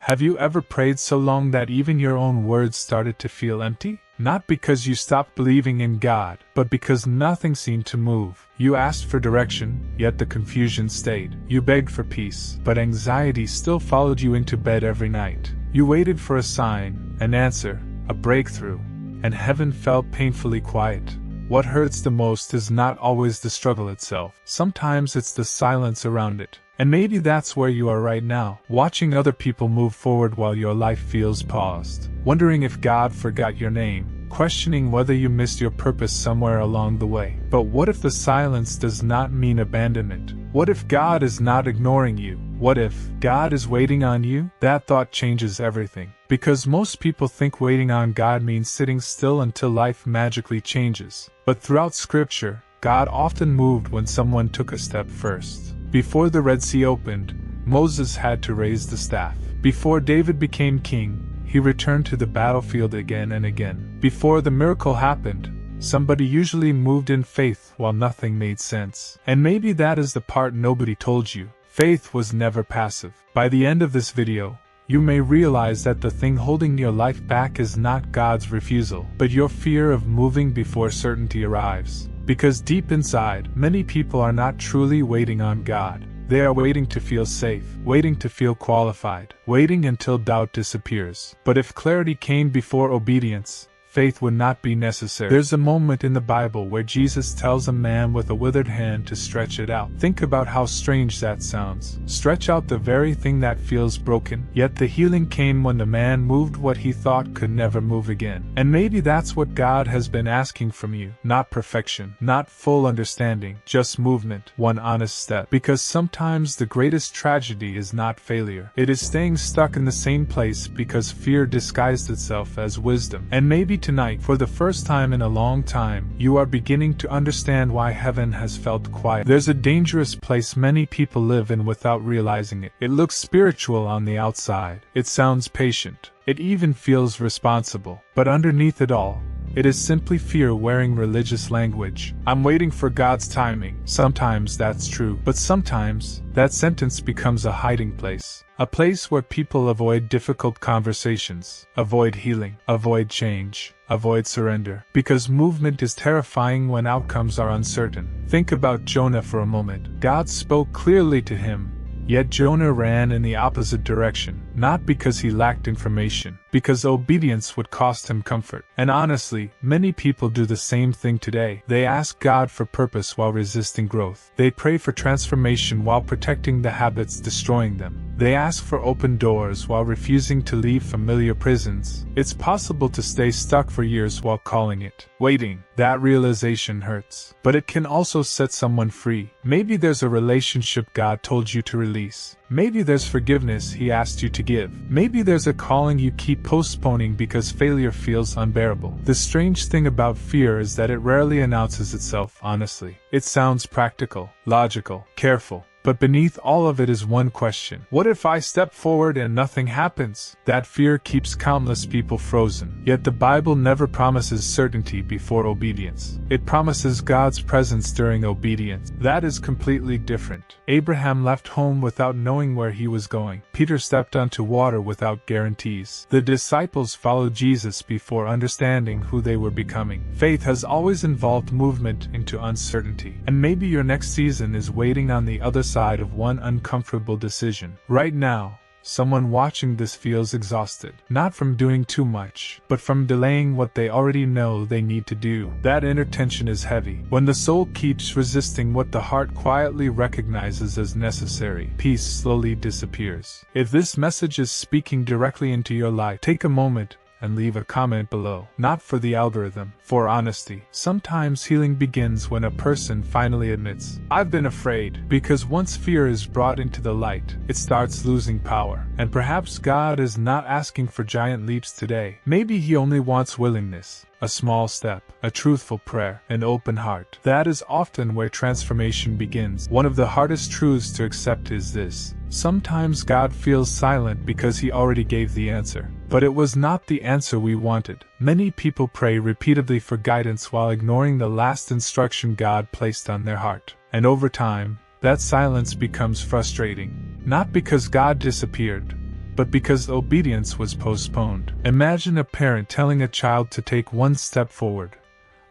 Have you ever prayed so long that even your own words started to feel empty? Not because you stopped believing in God, but because nothing seemed to move. You asked for direction, yet the confusion stayed. You begged for peace, but anxiety still followed you into bed every night. You waited for a sign, an answer, a breakthrough, and heaven felt painfully quiet. What hurts the most is not always the struggle itself. Sometimes it's the silence around it. And maybe that's where you are right now, watching other people move forward while your life feels paused. Wondering if God forgot your name, questioning whether you missed your purpose somewhere along the way. But what if the silence does not mean abandonment? What if God is not ignoring you? What if God is waiting on you? That thought changes everything. Because most people think waiting on God means sitting still until life magically changes. But throughout Scripture, God often moved when someone took a step first. Before the Red Sea opened, Moses had to raise the staff. Before David became king, he returned to the battlefield again and again. Before the miracle happened, somebody usually moved in faith while nothing made sense. And maybe that is the part nobody told you. Faith was never passive. By the end of this video, you may realize that the thing holding your life back is not God's refusal, but your fear of moving before certainty arrives. Because deep inside, many people are not truly waiting on God. They are waiting to feel safe, waiting to feel qualified, waiting until doubt disappears. But if clarity came before obedience, faith would not be necessary. There's a moment in the Bible where Jesus tells a man with a withered hand to stretch it out. Think about how strange that sounds. Stretch out the very thing that feels broken. Yet the healing came when the man moved what he thought could never move again. And maybe that's what God has been asking from you. Not perfection, not full understanding, just movement, one honest step. Because sometimes the greatest tragedy is not failure. It is staying stuck in the same place because fear disguised itself as wisdom. And maybe tonight, for the first time in a long time, you are beginning to understand why heaven has felt quiet. There's a dangerous place many people live in without realizing it. It looks spiritual on the outside. It sounds patient. It even feels responsible. But underneath it all, it is simply fear wearing religious language. I'm waiting for God's timing. Sometimes that's true, but sometimes that sentence becomes a hiding place. A place where people avoid difficult conversations, avoid healing, avoid change, avoid surrender. Because movement is terrifying when outcomes are uncertain. Think about Jonah for a moment. God spoke clearly to him, yet Jonah ran in the opposite direction. Not because he lacked information, because obedience would cost him comfort. And honestly, many people do the same thing today. They ask God for purpose while resisting growth. They pray for transformation while protecting the habits destroying them. They ask for open doors while refusing to leave familiar prisons. It's possible to stay stuck for years while calling it waiting. That realization hurts. But it can also set someone free. Maybe there's a relationship God told you to release. Maybe there's forgiveness He asked you to give. Maybe there's a calling you keep postponing because failure feels unbearable. The strange thing about fear is that it rarely announces itself honestly. It sounds practical, logical, careful. But beneath all of it is one question. What if I step forward and nothing happens? That fear keeps countless people frozen. Yet the Bible never promises certainty before obedience. It promises God's presence during obedience. That is completely different. Abraham left home without knowing where he was going. Peter stepped onto water without guarantees. The disciples followed Jesus before understanding who they were becoming. Faith has always involved movement into uncertainty. And maybe your next season is waiting on the other side of one uncomfortable decision. Right now, someone watching this feels exhausted, not from doing too much, but from delaying what they already know they need to do. That inner tension is heavy. When the soul keeps resisting what the heart quietly recognizes as necessary, peace slowly disappears. If this message is speaking directly into your life, take a moment and leave a comment below. Not for the algorithm, for honesty. Sometimes healing begins when a person finally admits, I've been afraid, because once fear is brought into the light, it starts losing power. And perhaps God is not asking for giant leaps today. Maybe He only wants willingness. A small step, a truthful prayer, an open heart. That is often where transformation begins. One of the hardest truths to accept is this. Sometimes God feels silent because He already gave the answer. But it was not the answer we wanted. Many people pray repeatedly for guidance while ignoring the last instruction God placed on their heart. And over time, that silence becomes frustrating. Not because God disappeared, but because obedience was postponed. Imagine a parent telling a child to take one step forward,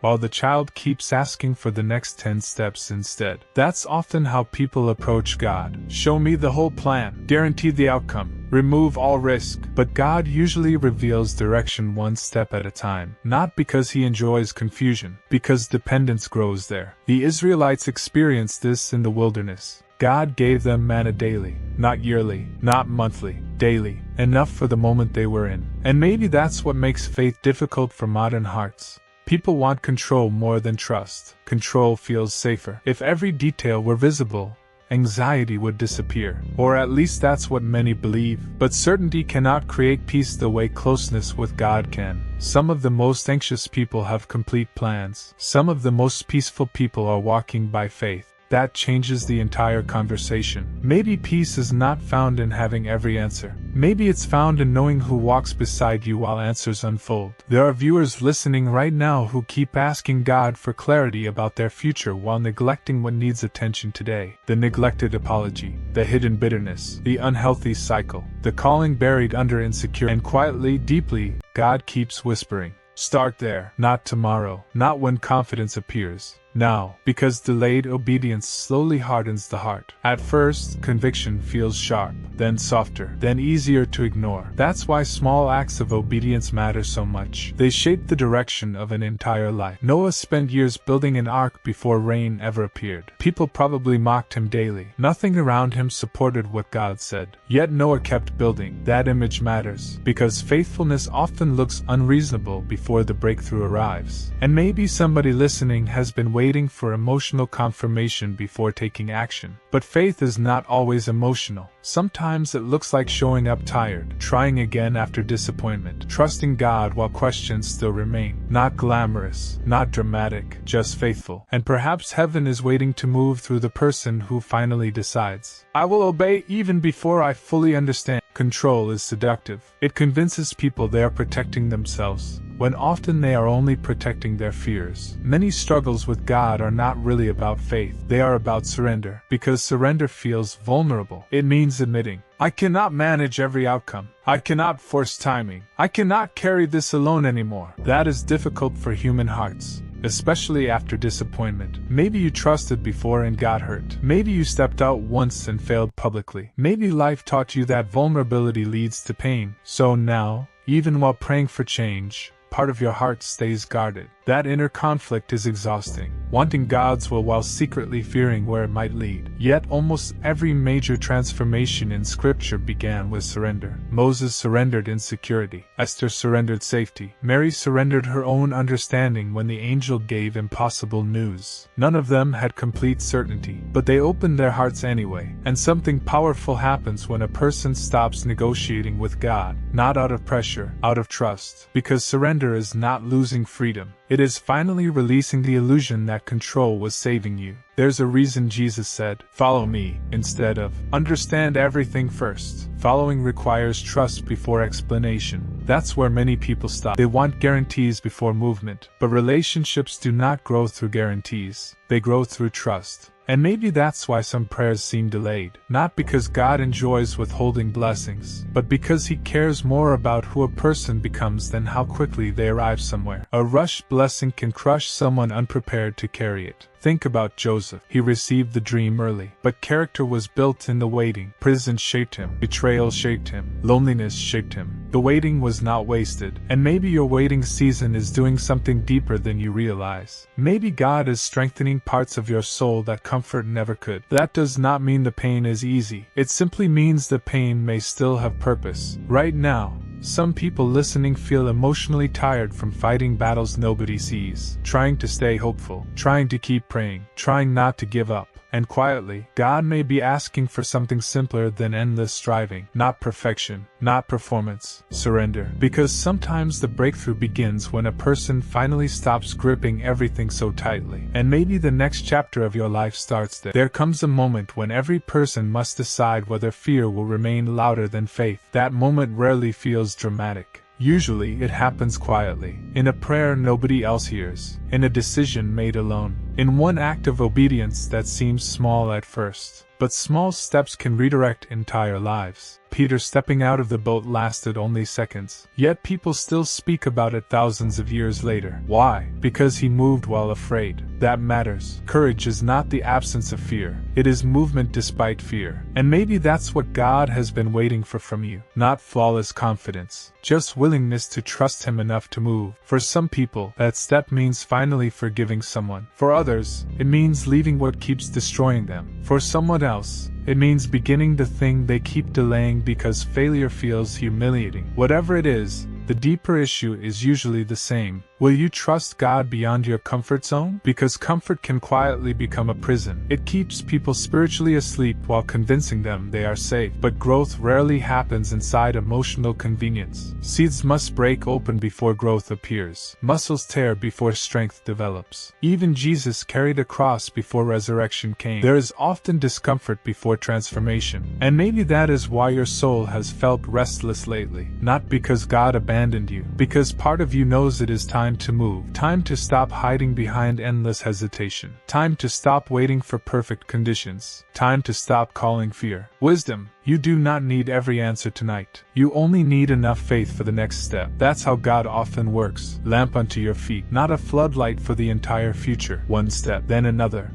while the child keeps asking for the next 10 steps instead. That's often how people approach God. Show me the whole plan, guarantee the outcome, remove all risk. But God usually reveals direction one step at a time, not because he enjoys confusion, because dependence grows there. The Israelites experienced this in the wilderness. God gave them manna daily, not yearly, not monthly, daily, enough for the moment they were in. And maybe that's what makes faith difficult for modern hearts. People want control more than trust. Control feels safer. If every detail were visible, anxiety would disappear. Or at least that's what many believe. But certainty cannot create peace the way closeness with God can. Some of the most anxious people have complete plans. Some of the most peaceful people are walking by faith. That changes the entire conversation. Maybe peace is not found in having every answer. Maybe it's found in knowing who walks beside you while answers unfold. There are viewers listening right now who keep asking God for clarity about their future while neglecting what needs attention today. The neglected apology, the hidden bitterness, the unhealthy cycle, the calling buried under insecurity. And quietly, deeply, God keeps whispering, start there, not tomorrow, not when confidence appears. Now, because delayed obedience slowly hardens the heart. At first, conviction feels sharp, then softer, then easier to ignore. That's why small acts of obedience matter so much. They shape the direction of an entire life. Noah spent years building an ark before rain ever appeared. People probably mocked him daily. Nothing around him supported what God said. Yet Noah kept building. That image matters, because faithfulness often looks unreasonable before the breakthrough arrives. And maybe somebody listening has been waiting for emotional confirmation before taking action. But faith is not always emotional. Sometimes it looks like showing up tired, trying again after disappointment, trusting God while questions still remain. Not glamorous, not dramatic, just faithful. And perhaps heaven is waiting to move through the person who finally decides, I will obey even before I fully understand. Control is seductive. It convinces people they are protecting themselves, when often they are only protecting their fears. Many struggles with God are not really about faith, they are about surrender, because surrender feels vulnerable. It means admitting, I cannot manage every outcome. I cannot force timing. I cannot carry this alone anymore. That is difficult for human hearts, especially after disappointment. Maybe you trusted before and got hurt. Maybe you stepped out once and failed publicly. Maybe life taught you that vulnerability leads to pain. So now, even while praying for change, part of your heart stays guarded. That inner conflict is exhausting, wanting God's will while secretly fearing where it might lead. Yet almost every major transformation in Scripture began with surrender. Moses surrendered insecurity. Esther surrendered safety. Mary surrendered her own understanding when the angel gave impossible news. None of them had complete certainty, but they opened their hearts anyway. And something powerful happens when a person stops negotiating with God, not out of pressure, out of trust. Because surrender is not losing freedom. It is finally releasing the illusion that control was saving you. There's a reason Jesus said, follow me, instead of, understand everything first. Following requires trust before explanation. That's where many people stop. They want guarantees before movement. But relationships do not grow through guarantees. They grow through trust. And maybe that's why some prayers seem delayed. Not because God enjoys withholding blessings, but because He cares more about who a person becomes than how quickly they arrive somewhere. A rushed blessing can crush someone unprepared to carry it. Think about Joseph. He received the dream early, but character was built in the waiting. Prison shaped him. Betrayal shaped him. Loneliness shaped him. The waiting was not wasted, and maybe your waiting season is doing something deeper than you realize. Maybe God is strengthening parts of your soul that comfort never could. That does not mean the pain is easy. It simply means the pain may still have purpose. Right now, some people listening feel emotionally tired from fighting battles nobody sees, trying to stay hopeful, trying to keep praying, trying not to give up. And quietly, God may be asking for something simpler than endless striving. Not perfection, not performance, surrender. Because sometimes the breakthrough begins when a person finally stops gripping everything so tightly. And maybe the next chapter of your life starts there. There comes a moment when every person must decide whether fear will remain louder than faith. That moment rarely feels dramatic. Usually it happens quietly, in a prayer nobody else hears, in a decision made alone, in one act of obedience that seems small at first. But small steps can redirect entire lives. Peter stepping out of the boat lasted only seconds, yet people still speak about it thousands of years later. Why? Because he moved while afraid. That matters. Courage is not the absence of fear. It is movement despite fear. And maybe that's what God has been waiting for from you. Not flawless confidence, just willingness to trust Him enough to move. For some people, that step means finally forgiving someone. For others, it means leaving what keeps destroying them. For someone else, it means beginning the thing they keep delaying because failure feels humiliating. Whatever it is, the deeper issue is usually the same. Will you trust God beyond your comfort zone? Because comfort can quietly become a prison. It keeps people spiritually asleep while convincing them they are safe. But growth rarely happens inside emotional convenience. Seeds must break open before growth appears. Muscles tear before strength develops. Even Jesus carried a cross before resurrection came. There is often discomfort before transformation. And maybe that is why your soul has felt restless lately. Not because God abandoned you, because part of you knows it is time to move. Time to stop hiding behind endless hesitation. Time to stop waiting for perfect conditions. Time to stop calling fear wisdom. You do not need every answer tonight. You only need enough faith for the next step. That's how God often works. Lamp unto your feet, not a floodlight for the entire future. One step, then another,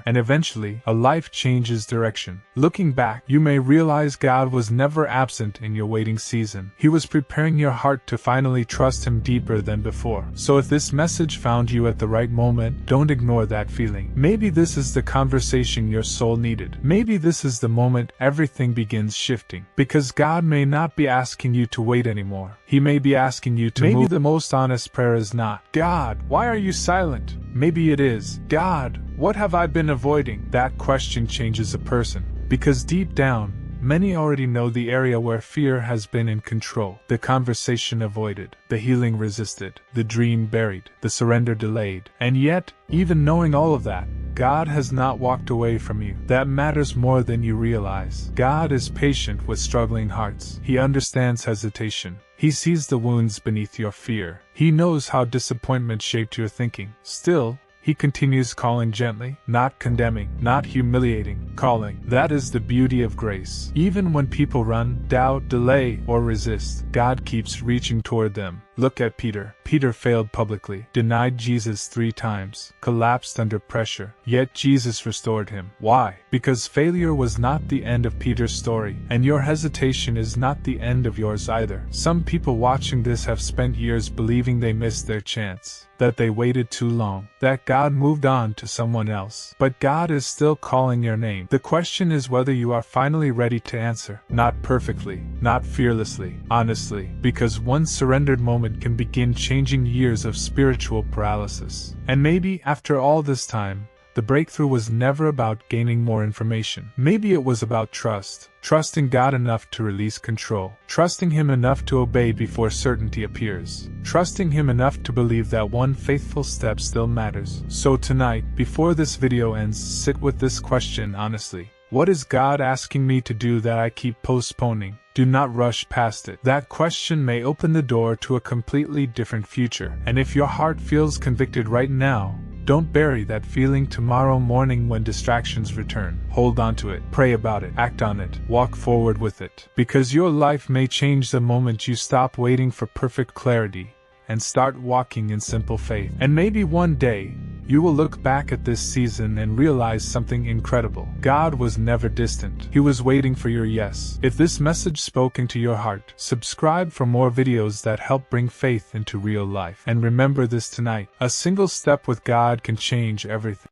and eventually, a life changes direction. Looking back, you may realize God was never absent in your waiting season. He was preparing your heart to finally trust Him deeper than before. So if this message found you at the right moment, don't ignore that feeling. Maybe this is the conversation your soul needed. Maybe this is the moment everything begins shifting. Because God may not be asking you to wait anymore. He may be asking you to move. Maybe the most honest prayer is not, God, why are you silent? Maybe it is, God, what have I been avoiding? That question changes a person. Because deep down, many already know the area where fear has been in control. The conversation avoided, the healing resisted, the dream buried, the surrender delayed. And yet, even knowing all of that, God has not walked away from you. That matters more than you realize. God is patient with struggling hearts. He understands hesitation. He sees the wounds beneath your fear. He knows how disappointment shaped your thinking. Still, He continues calling gently, not condemning, not humiliating, calling. That is the beauty of grace. Even when people run, doubt, delay, or resist, God keeps reaching toward them. Look at Peter. Peter failed publicly, denied Jesus 3 times, collapsed under pressure, yet Jesus restored him. Why? Because failure was not the end of Peter's story, and your hesitation is not the end of yours either. Some people watching this have spent years believing they missed their chance, that they waited too long, that God moved on to someone else. But God is still calling your name. The question is whether you are finally ready to answer. Not perfectly, not fearlessly, honestly, because one surrendered moment can begin changing years of spiritual paralysis. And maybe, after all this time, the breakthrough was never about gaining more information. Maybe it was about trust. Trusting God enough to release control. Trusting Him enough to obey before certainty appears. Trusting Him enough to believe that one faithful step still matters. So tonight, before this video ends, sit with this question honestly. What is God asking me to do that I keep postponing? Do not rush past it. That question may open the door to a completely different future. And if your heart feels convicted right now, don't bury that feeling tomorrow morning when distractions return. Hold on to it, pray about it, act on it, walk forward with it. Because your life may change the moment you stop waiting for perfect clarity and start walking in simple faith. And maybe one day, you will look back at this season and realize something incredible. God was never distant. He was waiting for your yes. If this message spoke into your heart, subscribe for more videos that help bring faith into real life. And remember this tonight, a single step with God can change everything.